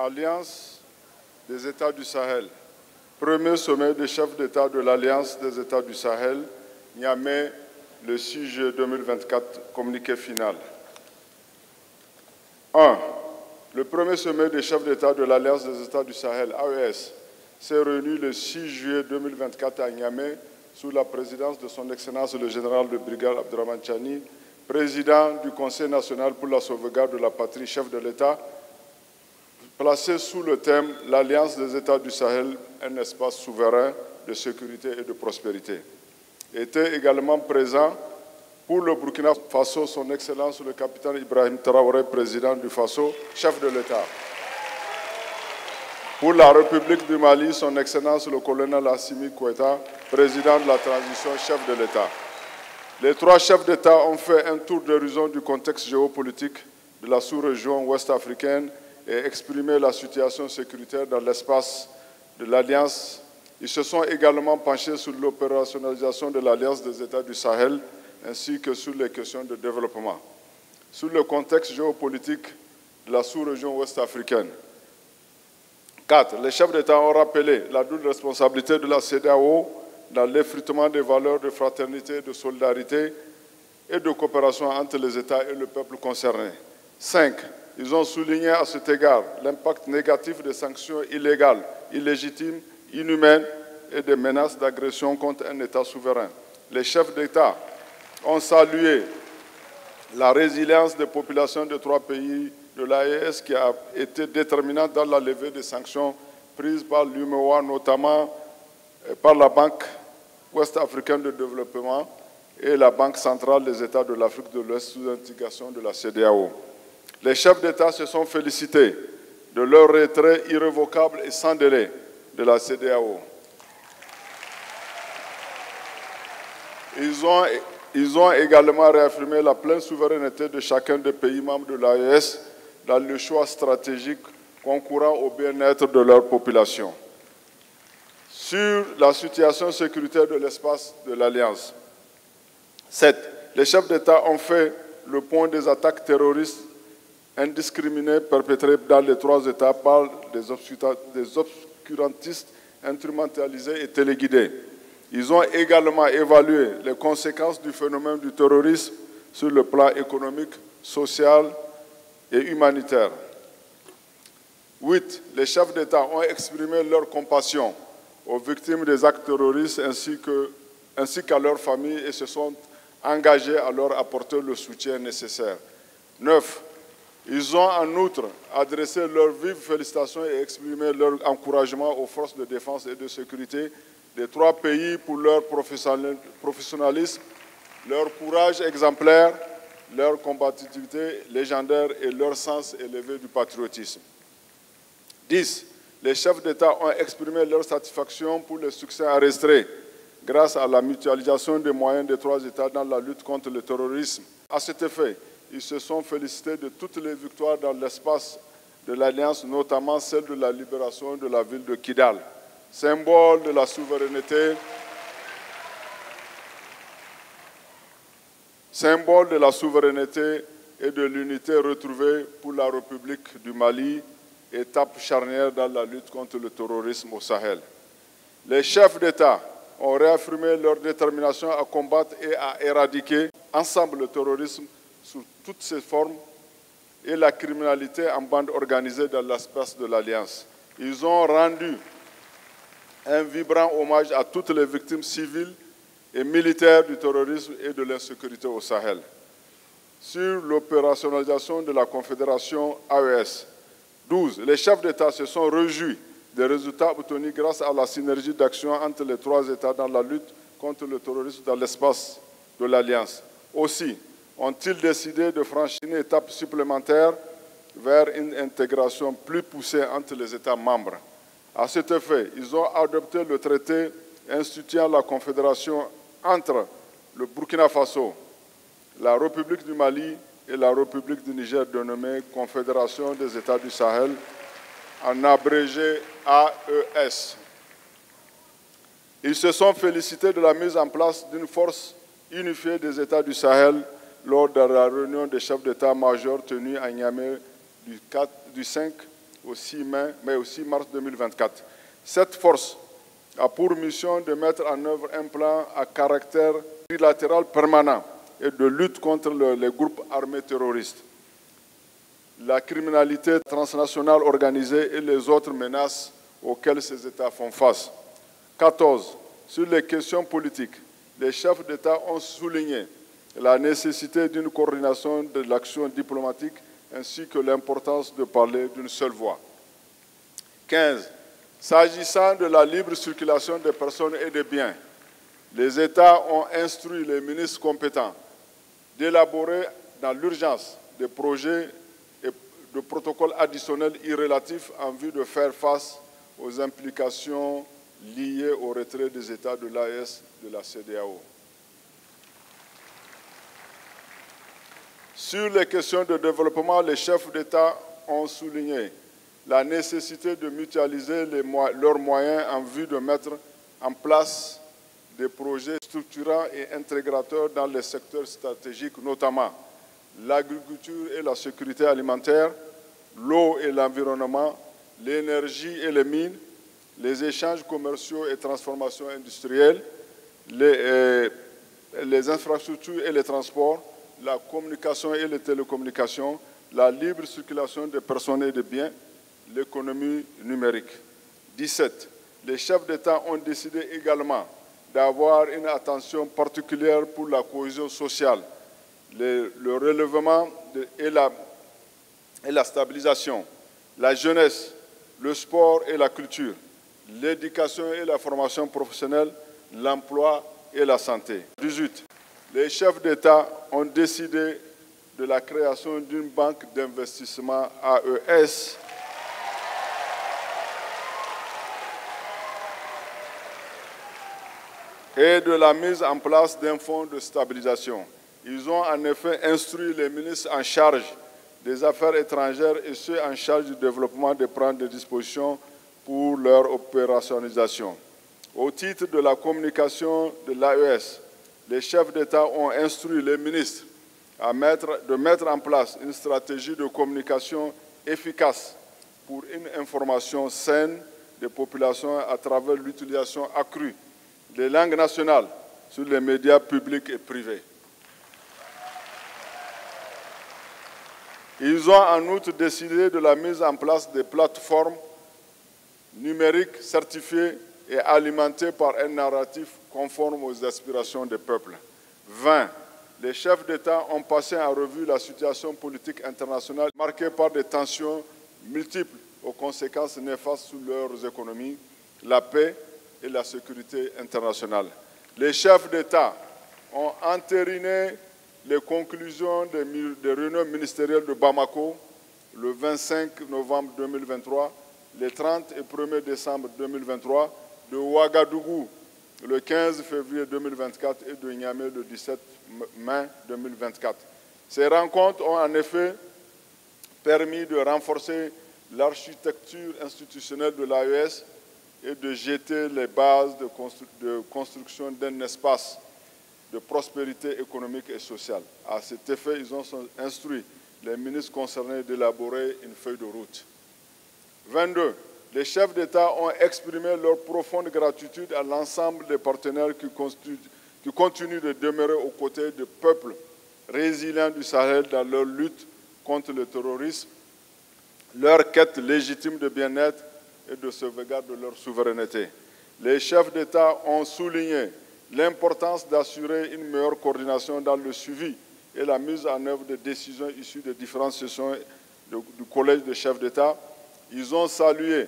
Alliance des États du Sahel. Premier sommet des chefs d'État de l'Alliance des États du Sahel, Niamey, le 6 juillet 2024, communiqué final. 1. Le premier sommet des chefs d'État de l'Alliance des États du Sahel, AES, s'est réuni le 6 juillet 2024 à Niamey sous la présidence de son Excellence le général de brigade Abdourahmane Tchani, président du Conseil national pour la sauvegarde de la patrie, chef de l'État, placé sous le thème « L'Alliance des États du Sahel, un espace souverain de sécurité et de prospérité ». Était également présent pour le Burkina Faso, son Excellence le capitaine Ibrahim Traoré, président du Faso, chef de l'État. Pour la République du Mali, son Excellence le colonel Assimi Goïta, président de la transition, chef de l'État. Les trois chefs d'État ont fait un tour d'horizon du contexte géopolitique de la sous-région ouest-africaine et exprimé la situation sécuritaire dans l'espace de l'Alliance. Ils se sont également penchés sur l'opérationnalisation de l'Alliance des États du Sahel ainsi que sur les questions de développement. Sur le contexte géopolitique de la sous-région ouest-africaine. 4. Les chefs d'État ont rappelé la double responsabilité de la CEDEAO dans l'effritement des valeurs de fraternité, de solidarité et de coopération entre les États et le peuple concerné. 5. Ils ont souligné à cet égard l'impact négatif des sanctions illégales, illégitimes, inhumaines et des menaces d'agression contre un État souverain. Les chefs d'État ont salué la résilience des populations des trois pays de l'AES qui a été déterminante dans la levée des sanctions prises par l'UMOA, notamment par la Banque ouest-africaine de développement et la Banque centrale des États de l'Afrique de l'Ouest sous instigation de la CEDEAO. Les chefs d'État se sont félicités de leur retrait irrévocable et sans délai de la CEDEAO. Ils ont également réaffirmé la pleine souveraineté de chacun des pays membres de l'AES dans le choix stratégique concourant au bien-être de leur population. Sur la situation sécuritaire de l'espace de l'Alliance. 7. Les chefs d'État ont fait le point des attaques terroristes indiscriminées perpétrées dans les trois États par des obscurantistes instrumentalisés et téléguidés. Ils ont également évalué les conséquences du phénomène du terrorisme sur le plan économique, social et humanitaire. 8. Les chefs d'État ont exprimé leur compassion aux victimes des actes terroristes ainsi qu'à leurs familles et se sont engagés à leur apporter le soutien nécessaire. 9. Ils ont en outre adressé leurs vives félicitations et exprimé leur encouragement aux forces de défense et de sécurité des trois pays pour leur professionnalisme, leur courage exemplaire, leur combativité légendaire et leur sens élevé du patriotisme. 10. Les chefs d'État ont exprimé leur satisfaction pour le succès enregistré grâce à la mutualisation des moyens des trois États dans la lutte contre le terrorisme. À cet effet, ils se sont félicités de toutes les victoires dans l'espace de l'Alliance, notamment celle de la libération de la ville de Kidal, symbole de la souveraineté, et de l'unité retrouvée pour la République du Mali, étape charnière dans la lutte contre le terrorisme au Sahel. Les chefs d'État ont réaffirmé leur détermination à combattre et à éradiquer ensemble le terrorisme sous toutes ses formes et la criminalité en bande organisée dans l'espace de l'Alliance. Ils ont rendu un vibrant hommage à toutes les victimes civiles et militaires du terrorisme et de l'insécurité au Sahel. Sur l'opérationnalisation de la Confédération AES, 12. Les chefs d'État se sont réjouis des résultats obtenus grâce à la synergie d'action entre les trois États dans la lutte contre le terrorisme dans l'espace de l'Alliance. Aussi, ont-ils décidé de franchir une étape supplémentaire vers une intégration plus poussée entre les États membres. À cet effet, ils ont adopté le traité instituant la confédération entre le Burkina Faso, la République du Mali et la République du Niger, dénommée Confédération des États du Sahel, en abrégé AES. Ils se sont félicités de la mise en place d'une force unifiée des États du Sahel lors de la réunion des chefs d'État-major tenue à Niamey du 5 au 6 mai, mais au 6 mars 2024. Cette force a pour mission de mettre en œuvre un plan à caractère trilatéral permanent et de lutte contre les groupes armés terroristes, la criminalité transnationale organisée et les autres menaces auxquelles ces États font face. 14. Sur les questions politiques, les chefs d'État ont souligné la nécessité d'une coordination de l'action diplomatique ainsi que l'importance de parler d'une seule voix. 15. S'agissant de la libre circulation des personnes et des biens, les États ont instruit les ministres compétents d'élaborer dans l'urgence des projets et de protocoles additionnels irrélatifs en vue de faire face aux implications liées au retrait des États de l'AES de la CEDEAO. Sur les questions de développement, les chefs d'État ont souligné la nécessité de mutualiser leurs moyens en vue de mettre en place des projets structurants et intégrateurs dans les secteurs stratégiques, notamment l'agriculture et la sécurité alimentaire, l'eau et l'environnement, l'énergie et les mines, les échanges commerciaux et transformations industrielles, les infrastructures et les transports, la communication et les télécommunications, la libre circulation des personnes et des biens, l'économie numérique. 17. Les chefs d'État ont décidé également d'avoir une attention particulière pour la cohésion sociale, le relèvement et la stabilisation, la jeunesse, le sport et la culture, l'éducation et la formation professionnelle, l'emploi et la santé. 18. Les chefs d'État ont décidé de la création d'une banque d'investissement AES et de la mise en place d'un fonds de stabilisation. Ils ont en effet instruit les ministres en charge des Affaires étrangères et ceux en charge du développement de prendre des dispositions pour leur opérationnalisation. Au titre de la communication de l'AES, les chefs d'État ont instruit les ministres de mettre en place une stratégie de communication efficace pour une information saine des populations à travers l'utilisation accrue des langues nationales sur les médias publics et privés. Ils ont en outre décidé de la mise en place des plateformes numériques certifiées et alimentées par un narratif conforme aux aspirations des peuples. 20. Les chefs d'État ont passé en revue la situation politique internationale marquée par des tensions multiples aux conséquences néfastes sur leurs économies, la paix et la sécurité internationale. Les chefs d'État ont entériné les conclusions des réunions ministérielles de Bamako le 25 novembre 2023, le 30 et 1er décembre 2023, de Ouagadougou le 15 février 2024 et de Niamey le 17 mai 2024. Ces rencontres ont en effet permis de renforcer l'architecture institutionnelle de l'AES et de jeter les bases de construction d'un espace de prospérité économique et sociale. À cet effet, ils ont instruit les ministres concernés d'élaborer une feuille de route. 22. Les chefs d'État ont exprimé leur profonde gratitude à l'ensemble des partenaires qui continuent de demeurer aux côtés des peuples résilients du Sahel dans leur lutte contre le terrorisme, leur quête légitime de bien-être et de sauvegarde de leur souveraineté. Les chefs d'État ont souligné l'importance d'assurer une meilleure coordination dans le suivi et la mise en œuvre des décisions issues des différentes sessions du Collège des chefs d'État. Ils ont salué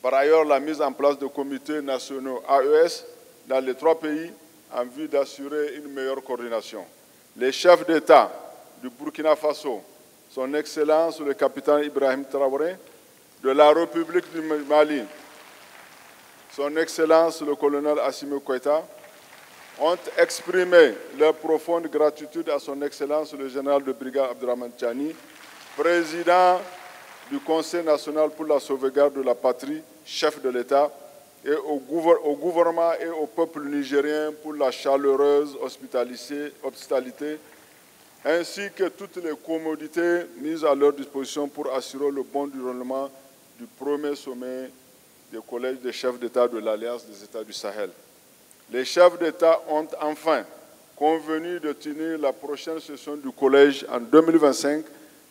par ailleurs la mise en place de comités nationaux AES dans les 3 pays en vue d'assurer une meilleure coordination. Les chefs d'État du Burkina Faso, son Excellence le capitaine Ibrahim Traoré, de la République du Mali, son Excellence le colonel Assimi Goïta, ont exprimé leur profonde gratitude à son Excellence le général de brigade Abdourahmane Tiani, président du Conseil national pour la sauvegarde de la patrie, chef de l'État, et au gouvernement et au peuple nigérien pour la chaleureuse hospitalité ainsi que toutes les commodités mises à leur disposition pour assurer le bon déroulement du premier sommet du Collège des chefs d'État de l'Alliance des États du Sahel. Les chefs d'État ont enfin convenu de tenir la prochaine session du Collège en 2025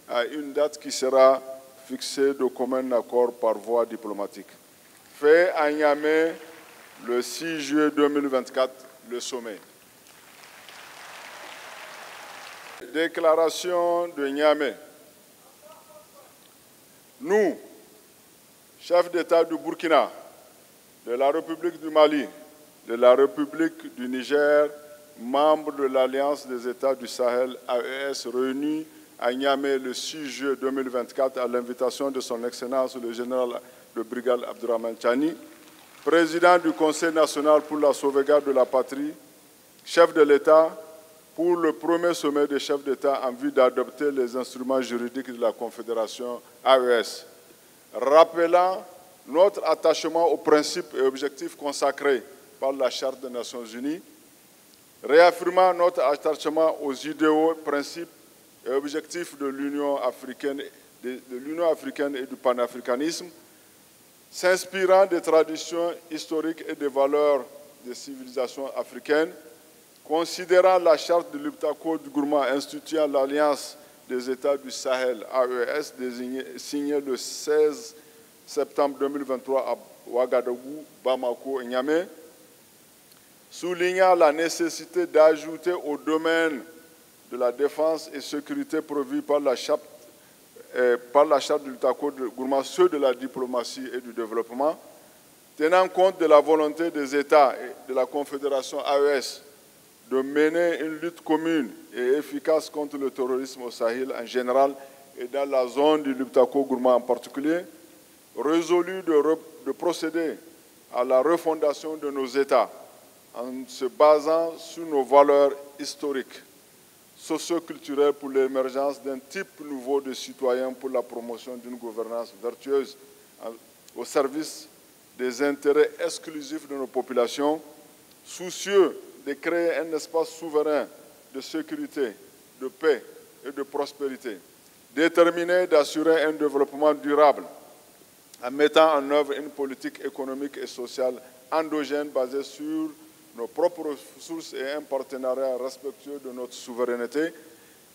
à une date qui sera fixée de commun accord par voie diplomatique. Fait à Niamey le 6 juillet 2024, le sommet. Déclaration de Niamey. Nous, chefs d'État du Burkina, de la République du Mali, de la République du Niger, membres de l'Alliance des États du Sahel, AES, réunis à Niamey le 6 juillet 2024 à l'invitation de son Excellence le général de brigade Abdourahmane Tchani, président du Conseil national pour la sauvegarde de la patrie, chef de l'État, pour le premier sommet des chefs d'État en vue d'adopter les instruments juridiques de la Confédération AES, rappelant notre attachement aux principes et objectifs consacrés par la Charte des Nations Unies, réaffirmant notre attachement aux idéaux, principes et objectifs de l'Union africaine et du panafricanisme, s'inspirant des traditions historiques et des valeurs des civilisations africaines, considérant la charte de l'Iptako du Gourma instituant l'Alliance des États du Sahel, AES, signée le 16 septembre 2023 à Ouagadougou, Bamako et Niamey, soulignant la nécessité d'ajouter au domaine de la défense et sécurité prévue par la charte de l'Iptako du Gourma ceux de la diplomatie et du développement, tenant compte de la volonté des États et de la Confédération AES de mener une lutte commune et efficace contre le terrorisme au Sahel en général et dans la zone du Liptako-Gourma en particulier, résolu de procéder à la refondation de nos États en se basant sur nos valeurs historiques, socio-culturelles pour l'émergence d'un type nouveau de citoyens pour la promotion d'une gouvernance vertueuse au service des intérêts exclusifs de nos populations, soucieux de créer un espace souverain de sécurité, de paix et de prospérité, déterminé d'assurer un développement durable en mettant en œuvre une politique économique et sociale endogène basée sur nos propres ressources et un partenariat respectueux de notre souveraineté,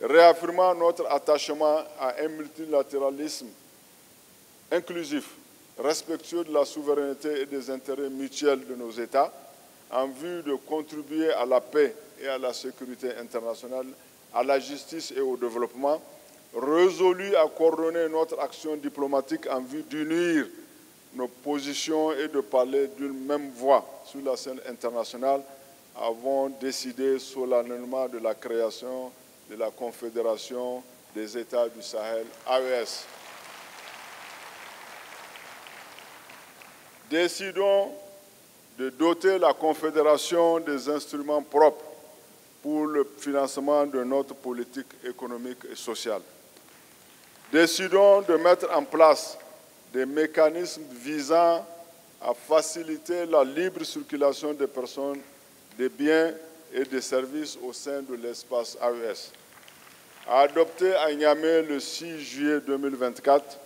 réaffirmant notre attachement à un multilatéralisme inclusif, respectueux de la souveraineté et des intérêts mutuels de nos États, en vue de contribuer à la paix et à la sécurité internationale, à la justice et au développement, résolu à coordonner notre action diplomatique en vue d'unir nos positions et de parler d'une même voix sur la scène internationale, avons décidé solennellement de la création de la Confédération des États du Sahel, AES. Décidons de doter la Confédération des instruments propres pour le financement de notre politique économique et sociale. Décidons de mettre en place des mécanismes visant à faciliter la libre circulation des personnes, des biens et des services au sein de l'espace AES. Adopté à Niamey le 6 juillet 2024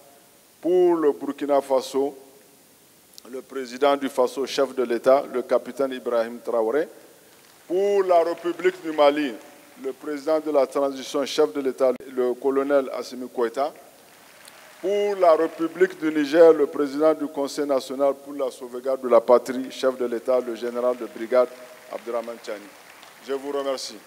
pour le Burkina Faso, le président du Faso, chef de l'État, le capitaine Ibrahim Traoré. Pour la République du Mali, le président de la transition, chef de l'État, le colonel Assimi Goïta. Pour la République du Niger, le président du Conseil national pour la sauvegarde de la patrie, chef de l'État, le général de brigade Abdourahmane Tchani. Je vous remercie.